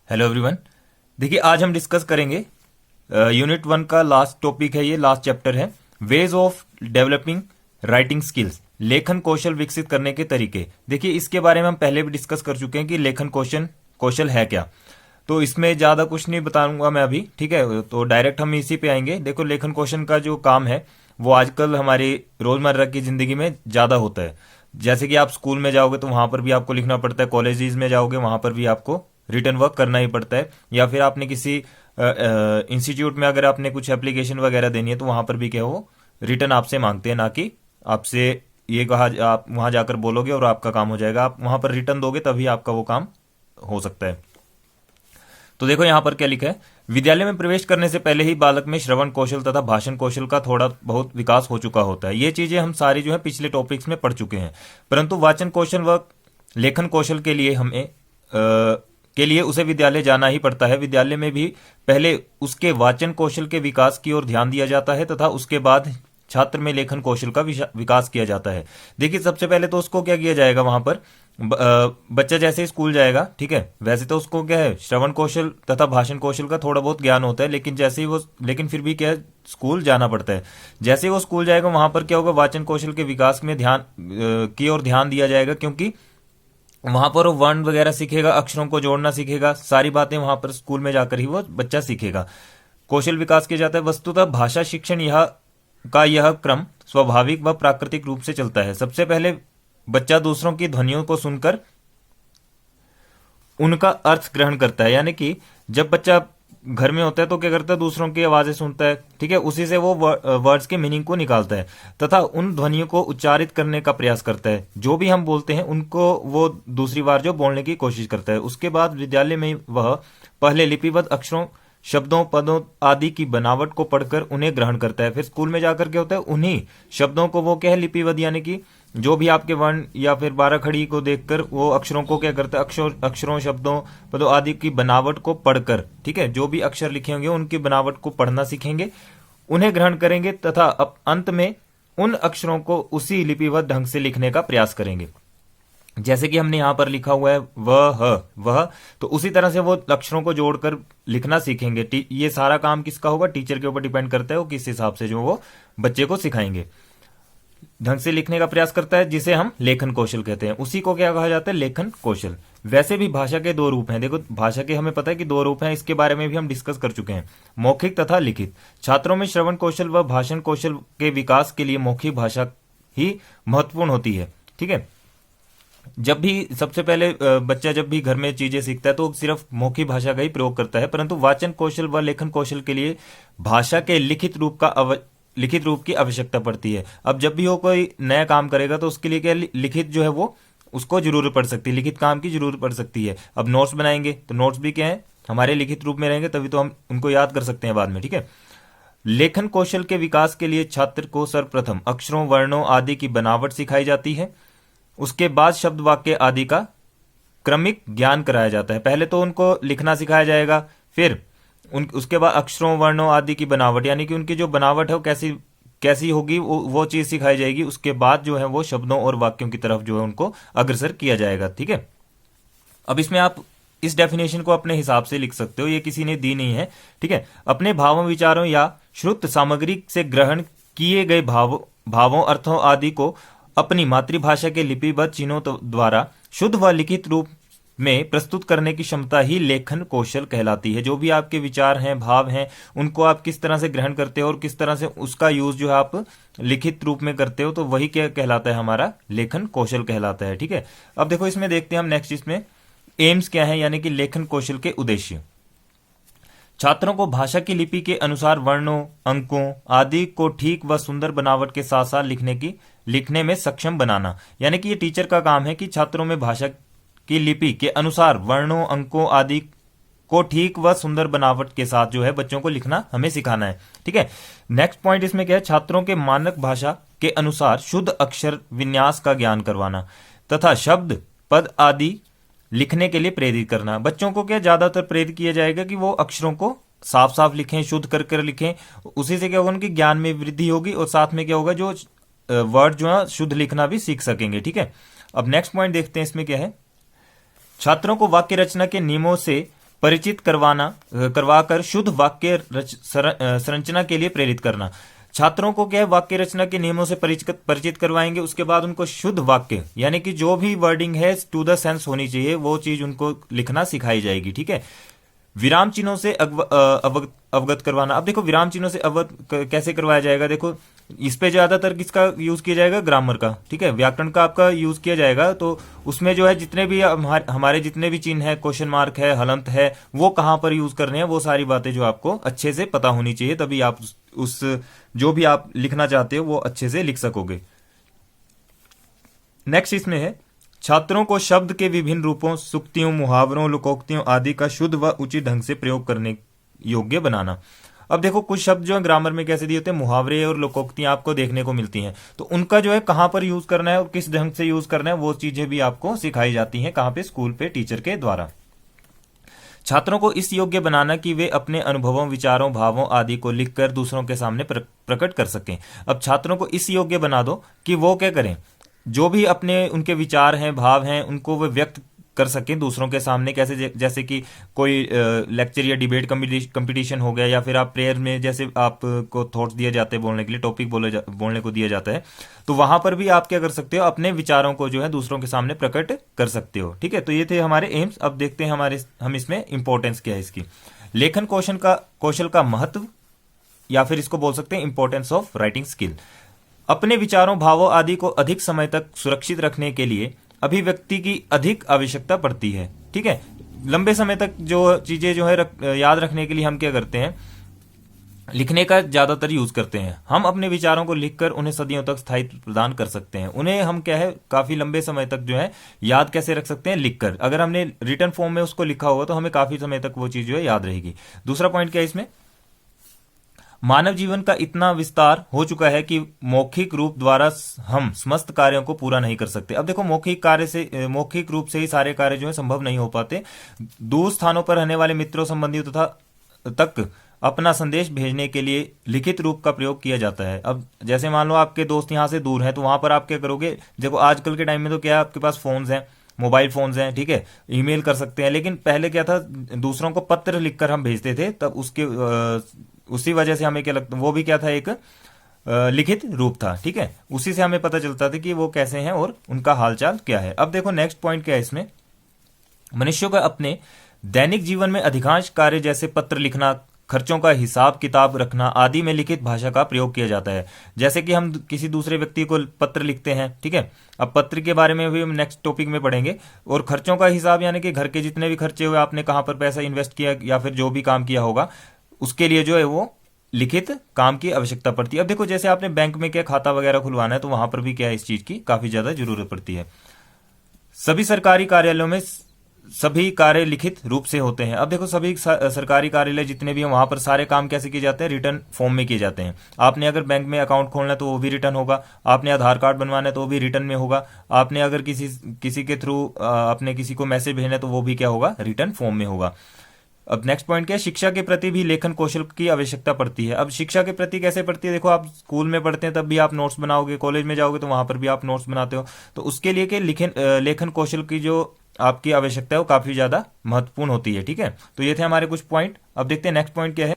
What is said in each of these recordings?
Hello everyone. देखिए आज हम डिस्कस करेंगे यूनिट 1 का लास्ट टॉपिक है, ये लास्ट चैप्टर है, ways of developing writing skills, लेखन कौशल विकसित करने के तरीके। देखिए इसके बारे में हम पहले भी डिस्कस कर चुके हैं कि लेखन कौशल कौशल है क्या, तो इसमें ज्यादा कुछ नहीं बताऊंगा मैं अभी। ठीक है, तो डायरेक्ट हम इसी पे आएंगे। देखो लेखन कौशल का जो काम है वो आजकल हमारी रोजमर्रा की जिंदगी में ज्यादा होता है। जैसे कि आप स्कूल में जाओगे तो वहां पर भी आपको लिखना पड़ता है, कॉलेजेस में जाओगे वहां पर भी आपको रिटर्न वर्क करना ही पड़ता है, या फिर आपने किसी इंस्टीट्यूट में अगर आपने कुछ एप्लीकेशन वगैरह देनी है तो वहां पर भी क्या वो रिटर्न आपसे मांगते हैं, ना कि आपसे ये कहा आप वहां जाकर बोलोगे और आपका काम हो जाएगा। आप वहां पर रिटर्न दोगे तभी आपका वो काम हो सकता है। तो देखो यहां पर क्या लिखा है, विद्यालय में प्रवेश करने से पहले ही बालक में श्रवण कौशल तथा भाषण कौशल का थोड़ा बहुत विकास हो चुका होता है। ये चीजें हम सारी जो है पिछले टॉपिक्स में पढ़ चुके हैं, परंतु वाचन कौशल व लेखन कौशल के लिए उसे विद्यालय जाना ही पड़ता है। विद्यालय में भी पहले उसके वाचन कौशल के विकास की ओर ध्यान दिया जाता है तथा उसके बाद छात्र में लेखन कौशल का विकास किया जाता है। देखिए सबसे पहले तो उसको क्या किया जाएगा, वहां पर बच्चा जैसे ही स्कूल जाएगा, ठीक है, वैसे तो उसको क्या है श्रवण कौशल तथा भाषण कौशल का थोड़ा बहुत ज्ञान होता है, लेकिन फिर भी क्या है स्कूल जाना पड़ता है। जैसे ही वो स्कूल जाएगा वहां पर क्या होगा, वाचन कौशल के विकास में की ओर ध्यान दिया जाएगा, क्योंकि वहां पर वो वर्ण वगैरह सीखेगा, अक्षरों को जोड़ना सीखेगा, सारी बातें वहां पर स्कूल में जाकर ही वो बच्चा सीखेगा। कौशल विकास किया जाता है। वस्तुतः भाषा शिक्षण यह क्रम स्वाभाविक व प्राकृतिक रूप से चलता है। सबसे पहले बच्चा दूसरों की ध्वनियों को सुनकर उनका अर्थ ग्रहण करता है, यानी कि जब बच्चा घर में होता है तो क्या करता है, दूसरों की आवाजें सुनता है, ठीक है, उसी से वो वर्ड्स के मीनिंग को निकालता है तथा उन ध्वनियों को उच्चारित करने का प्रयास करता है। जो भी हम बोलते हैं उनको वो दूसरी बार जो बोलने की कोशिश करता है। उसके बाद विद्यालय में वह पहले लिपिबद्ध अक्षरों, शब्दों, पदों आदि की बनावट को पढ़कर उन्हें ग्रहण करता है। फिर स्कूल में जाकर क्या होता है, उन्हीं शब्दों को वो क्या है लिपिबद्ध, यानी कि जो भी आपके वर्ण या फिर बारह खड़ी को देखकर वो अक्षरों को क्या करता है, अक्षरों, शब्दों, पदों आदि की बनावट को पढ़कर, ठीक है, जो भी अक्षर लिखे होंगे उनकी बनावट को पढ़ना सीखेंगे, उन्हें ग्रहण करेंगे तथा अब अंत में उन अक्षरों को उसी लिपिबद्ध ढंग से लिखने का प्रयास करेंगे। जैसे कि हमने यहां पर लिखा हुआ है वह, तो उसी तरह से वो अक्षरों को जोड़कर लिखना सीखेंगे। ये सारा काम किसका होगा, टीचर के ऊपर डिपेंड करता है वो किस हिसाब से जो वो बच्चे को सिखाएंगे, ढंग से लिखने का प्रयास करता है, जिसे हम लेखन कौशल कहते हैं। उसी को क्या कहा जाता है, लेखन कौशल। वैसे भी भाषा के दो रूप हैं। देखो भाषा के हमें पता है कि दो रूप हैं, इसके बारे में भी हम डिस्कस कर चुके हैं, मौखिक तथा लिखित। छात्रों में श्रवण कौशल व भाषण कौशल के विकास के लिए मौखिक भाषा ही महत्वपूर्ण होती है। ठीक है, जब भी सबसे पहले बच्चा जब भी घर में चीजें सीखता है तो सिर्फ मौखिक भाषा का ही प्रयोग करता है, परंतु वाचन कौशल व लेखन कौशल के लिए भाषा के लिखित रूप की आवश्यकता पड़ती है। अब जब भी वो कोई नया काम करेगा तो उसके लिए क्या लिखित जो है वो उसको जरूरत पड़ सकती है, लिखित काम की जरूरत पड़ सकती है। अब नोट्स बनाएंगे तो नोट्स भी क्या है हमारे लिखित रूप में रहेंगे, तभी तो हम उनको याद कर सकते हैं बाद में। ठीक है, लेखन कौशल के विकास के लिए छात्र को सर्वप्रथम अक्षरों, वर्णों आदि की बनावट सिखाई जाती है। उसके बाद शब्द, वाक्य आदि का क्रमिक ज्ञान कराया जाता है। पहले तो उनको लिखना सिखाया जाएगा, फिर उसके बाद अक्षरों, वर्णों आदि की बनावट, यानी कि उनकी जो बनावट है वो कैसी होगी वो चीज सिखाई जाएगी। उसके बाद जो है वो शब्दों और वाक्यों की तरफ जो है उनको अग्रसर किया जाएगा। ठीक है, अब इसमें आप इस डेफिनेशन को अपने हिसाब से लिख सकते हो, ये किसी ने दी नहीं है। ठीक है, अपने भावों, विचारों या श्रुत सामग्री से ग्रहण किए गए भावों, अर्थों आदि को अपनी मातृभाषा के लिपिबद्ध चिन्हों द्वारा शुद्ध व लिखित रूप में प्रस्तुत करने की क्षमता ही लेखन कौशल कहलाती है। जो भी आपके विचार हैं, भाव हैं, उनको आप किस तरह से ग्रहण करते हो और किस तरह से उसका यूज जो है आप लिखित रूप में करते हो, तो वही क्या कहलाता है, हमारा लेखन कौशल कहलाता है। ठीक है, अब देखो इसमें देखते हैं हम नेक्स्ट, इसमें एम्स क्या है, यानी कि लेखन कौशल के उद्देश्य। छात्रों को भाषा की लिपि के अनुसार वर्णों, अंकों आदि को ठीक व सुंदर बनावट के साथ साथ लिखने में सक्षम बनाना। यानी कि ये टीचर का काम है कि छात्रों में भाषा की लिपि के अनुसार वर्णों, अंकों आदि को ठीक व सुंदर बनावट के साथ जो है बच्चों को लिखना हमें सिखाना है। ठीक है, नेक्स्ट पॉइंट इसमें क्या है, छात्रों के मानक भाषा के अनुसार शुद्ध अक्षर विन्यास का ज्ञान करवाना तथा शब्द, पद आदि लिखने के लिए प्रेरित करना। बच्चों को क्या ज्यादातर प्रेरित किया जाएगा कि वो अक्षरों को साफ साफ लिखें, शुद्ध कर लिखें। उसी से क्या होगा, उनकी ज्ञान में वृद्धि होगी और साथ में क्या होगा, जो वर्ड जो है शुद्ध लिखना भी सीख सकेंगे। ठीक है, अब नेक्स्ट पॉइंट देखते हैं इसमें क्या है, छात्रों को वाक्य रचना के नियमों से परिचित करवाकर शुद्ध वाक्य संरचना के लिए प्रेरित करना। छात्रों को क्या है, वाक्य रचना के नियमों से परिचित करवाएंगे, उसके बाद उनको शुद्ध वाक्य यानी कि जो भी वर्डिंग है टू द सेंस होनी चाहिए वो चीज उनको लिखना सिखाई जाएगी। ठीक है। विराम चिन्हों से अवगत करवाना। अब देखो विराम चिन्हों से अवगत कैसे करवाया जाएगा, देखो इस पे ज्यादातर किसका यूज किया जाएगा, ग्रामर का। ठीक है, व्याकरण का आपका यूज किया जाएगा। तो उसमें जो है जितने भी हमारे जितने भी चिन्ह है, क्वेश्चन मार्क है, हलंत है, वो कहां पर यूज करने हैं, वो सारी बातें जो आपको अच्छे से पता होनी चाहिए, तभी आप उस जो भी आप लिखना चाहते हो वो अच्छे से लिख सकोगे। नेक्स्ट इसमें है छात्रों को शब्द के विभिन्न रूपों, सुक्तियों, मुहावरों, लोकोक्तियों आदि का शुद्ध व उचित ढंग से प्रयोग करने योग्य बनाना। अब देखो कुछ शब्द जो है ग्रामर में कैसे दिए होते हैं, मुहावरे और लोकोक्तियां आपको देखने को मिलती हैं, तो उनका जो है कहां पर यूज करना है और किस ढंग से यूज करना है वो चीजें भी आपको सिखाई जाती हैं। कहां पे, स्कूल पे टीचर के द्वारा। छात्रों को इस योग्य बनाना कि वे अपने अनुभवों, विचारों, भावों आदि को लिखकर दूसरों के सामने प्रकट कर सकें। अब छात्रों को इस योग्य बना दो कि वो क्या करें, जो भी अपने उनके विचार हैं, भाव हैं, उनको वे व्यक्त कर सकें दूसरों के सामने। कैसे, जैसे कि कोई लेक्चर या डिबेट कंपटीशन हो गया, या फिर आप प्रेयर में जैसे आपको थॉट्स दिए जाते हैं बोलने के लिए, टॉपिक बोलने को दिया जाता है, तो वहां पर भी आप क्या कर सकते हो, अपने विचारों को जो है दूसरों के सामने प्रकट कर सकते हो। ठीक है, तो ये थे हमारे एम्स। अब देखते हैं हम इसमें इंपॉर्टेंस क्या है इसकी। लेखन कौशल का महत्व, या फिर इसको बोल सकते हैं इंपॉर्टेंस ऑफ राइटिंग स्किल। अपने विचारों, भावों आदि को अधिक समय तक सुरक्षित रखने के लिए अभिव्यक्ति की अधिक आवश्यकता पड़ती है। ठीक है, लंबे समय तक जो चीजें जो है याद रखने के लिए हम क्या करते हैं, लिखने का ज्यादातर यूज करते हैं। हम अपने विचारों को लिखकर उन्हें सदियों तक स्थायित्व प्रदान कर सकते हैं। उन्हें हम क्या है, काफी लंबे समय तक जो है याद कैसे रख सकते हैं, लिखकर। अगर हमने रिटन फॉर्म में उसको लिखा होगा तो हमें काफी समय तक वो चीज जो है याद रहेगी। दूसरा पॉइंट क्या है इसमें, मानव जीवन का इतना विस्तार हो चुका है कि मौखिक रूप द्वारा हम समस्त कार्यों को पूरा नहीं कर सकते। अब देखो मौखिक रूप से ही सारे कार्य जो है संभव नहीं हो पाते। दूर स्थानों पर रहने वाले मित्रों, संबंधियों तथा तक अपना संदेश भेजने के लिए लिखित रूप का प्रयोग किया जाता है। अब जैसे मान लो आपके दोस्त यहां से दूर हैं, तो वहां पर आप क्या करोगे, देखो आजकल के टाइम में तो क्या है, आपके पास फोन्स हैं, मोबाइल फोन्स हैं, ठीक है, ईमेल कर सकते हैं, लेकिन पहले क्या था, दूसरों को पत्र लिखकर हम भेजते थे, तब उसी वजह से हमें क्या लगता, वो भी क्या था, एक लिखित रूप था। ठीक है, उसी से हमें पता चलता था कि वो कैसे हैं और उनका हालचाल क्या है। अब देखो नेक्स्ट पॉइंट क्या है इसमें, मनुष्यों का अपने दैनिक जीवन में अधिकांश कार्य जैसे पत्र लिखना, खर्चों का हिसाब किताब रखना आदि में लिखित भाषा का प्रयोग किया जाता है। जैसे कि हम किसी दूसरे व्यक्ति को पत्र लिखते हैं, ठीक है, अब पत्र के बारे में भी हम नेक्स्ट टॉपिक में पढ़ेंगे। और खर्चों का हिसाब यानी कि घर के जितने भी खर्चे हुए, आपने कहां पर पैसा इन्वेस्ट किया या फिर जो भी काम किया होगा, उसके लिए जो है वो लिखित काम की आवश्यकता पड़ती है। अब देखो जैसे आपने बैंक में क्या खाता वगैरह खुलवाना है, तो वहां पर भी क्या है, इस चीज की काफी ज्यादा जरूरत पड़ती है। सभी सरकारी कार्यालयों में सभी कार्य लिखित रूप से होते हैं। अब देखो सभी सरकारी कार्यालय जितने भी हैं, वहां पर सारे काम कैसे किए जाते हैं, रिटर्न फॉर्म में किए जाते हैं। आपने अगर बैंक में अकाउंट खोलना है तो वो भी रिटर्न होगा, आपने आधार कार्ड बनवाना है तो वो भी रिटर्न में होगा, आपने अगर किसी के थ्रू आपने किसी को मैसेज भेजना है तो वो भी क्या होगा, रिटर्न फॉर्म में होगा। अब नेक्स्ट पॉइंट क्या है, शिक्षा के प्रति भी लेखन कौशल की आवश्यकता पड़ती है। अब शिक्षा के प्रति कैसे पड़ती है, देखो आप स्कूल में पढ़ते हैं तब भी आप नोट्स बनाओगे, कॉलेज में जाओगे तो वहां पर भी आप नोट्स बनाते हो, तो उसके लिए कि लेखन कौशल की जो आपकी आवश्यकता है वो काफी ज्यादा महत्वपूर्ण होती है। ठीक है, तो ये थे हमारे कुछ पॉइंट। अब देखते हैं नेक्स्ट पॉइंट क्या है।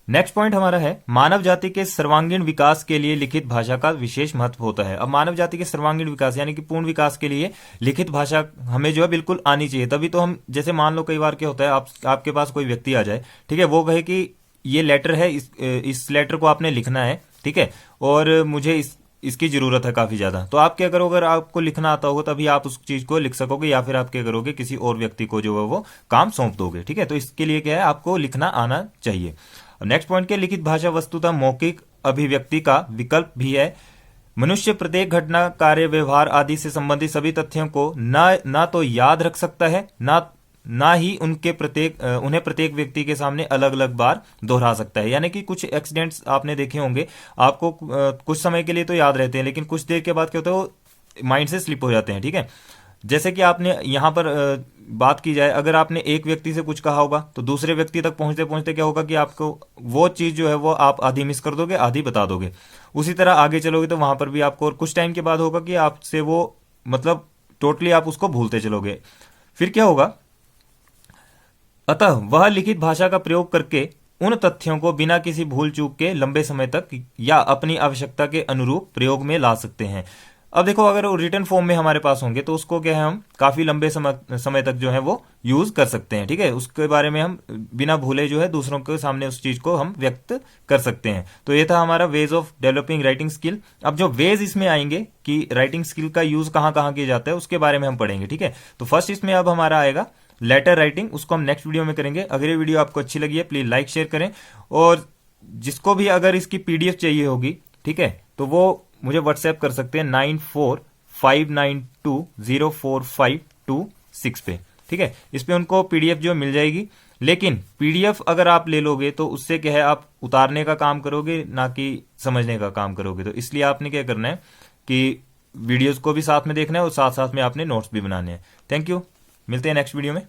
नेक्स्ट पॉइंट हमारा है, मानव जाति के सर्वांगीण विकास के लिए लिखित भाषा का विशेष महत्व होता है। अब मानव जाति के सर्वांगीण विकास यानी कि पूर्ण विकास के लिए लिखित भाषा हमें जो है बिल्कुल आनी चाहिए, तभी तो हम, जैसे मान लो कई बार क्या होता है, आपके पास कोई व्यक्ति आ जाए, ठीक है, वो कहे कि ये लेटर है, इस लेटर को आपने लिखना है, ठीक है, और मुझे इसकी जरूरत है काफी ज्यादा, तो आप क्या करोगे, अगर आपको लिखना आता होगा तभी आप उस चीज को लिख सकोगे, या फिर आप क्या करोगे, किसी और व्यक्ति को जो है वो काम सौंप दोगे। ठीक है, तो इसके लिए क्या है, आपको लिखना आना चाहिए। नेक्स्ट पॉइंट क्या, लिखित भाषा वस्तुतः मौखिक अभिव्यक्ति का विकल्प भी है। मनुष्य प्रत्येक घटना, कार्य, व्यवहार आदि से संबंधित सभी तथ्यों को ना तो याद रख सकता है, ना ही उन्हें प्रत्येक व्यक्ति के सामने अलग अलग बार दोहरा सकता है। यानी कि कुछ एक्सीडेंट्स आपने देखे होंगे, आपको कुछ समय के लिए तो याद रहते हैं, लेकिन कुछ देर के बाद क्या होता है, वो माइंड से स्लिप हो जाते हैं। ठीक है, जैसे कि आपने यहां पर बात की जाए, अगर आपने एक व्यक्ति से कुछ कहा होगा तो दूसरे व्यक्ति तक पहुंचते पहुंचते क्या होगा कि आपको वो चीज जो है वो आप आधी मिस कर दोगे, आधी बता दोगे। उसी तरह आगे चलोगे तो वहां पर भी आपको और कुछ टाइम के बाद होगा कि आपसे वो मतलब टोटली आप उसको भूलते चलोगे। फिर क्या होगा, अतः वह लिखित भाषा का प्रयोग करके उन तथ्यों को बिना किसी भूल चूक के लंबे समय तक या अपनी आवश्यकता के अनुरूप प्रयोग में ला सकते हैं। अब देखो, अगर वो रिटर्न फॉर्म में हमारे पास होंगे तो उसको क्या है, हम काफी लंबे समय तक जो है वो यूज कर सकते हैं। ठीक है, उसके बारे में हम बिना भूले जो है दूसरों के सामने उस चीज को हम व्यक्त कर सकते हैं। तो ये था हमारा ways of developing writing skill. अब जो वेज इसमें आएंगे कि राइटिंग स्किल का यूज कहाँ कहाँ किया जाता है, उसके बारे में हम पढ़ेंगे। ठीक है, तो फर्स्ट इसमें अब हमारा आएगा लेटर राइटिंग, उसको हम नेक्स्ट वीडियो में करेंगे। अगर ये वीडियो आपको अच्छी लगी है प्लीज लाइक शेयर करें, और जिसको भी अगर इसकी पीडीएफ चाहिए होगी, ठीक है, तो वो मुझे व्हाट्सएप कर सकते हैं 9459204526 पे। ठीक है, इस पे उनको पीडीएफ जो मिल जाएगी। लेकिन पीडीएफ अगर आप ले लोगे तो उससे क्या है, आप उतारने का काम करोगे ना कि समझने का काम करोगे। तो इसलिए आपने क्या करना है कि वीडियोस को भी साथ में देखना है और साथ साथ में आपने नोट्स भी बनाने हैं। थैंक यू, मिलते हैं नेक्स्ट वीडियो में।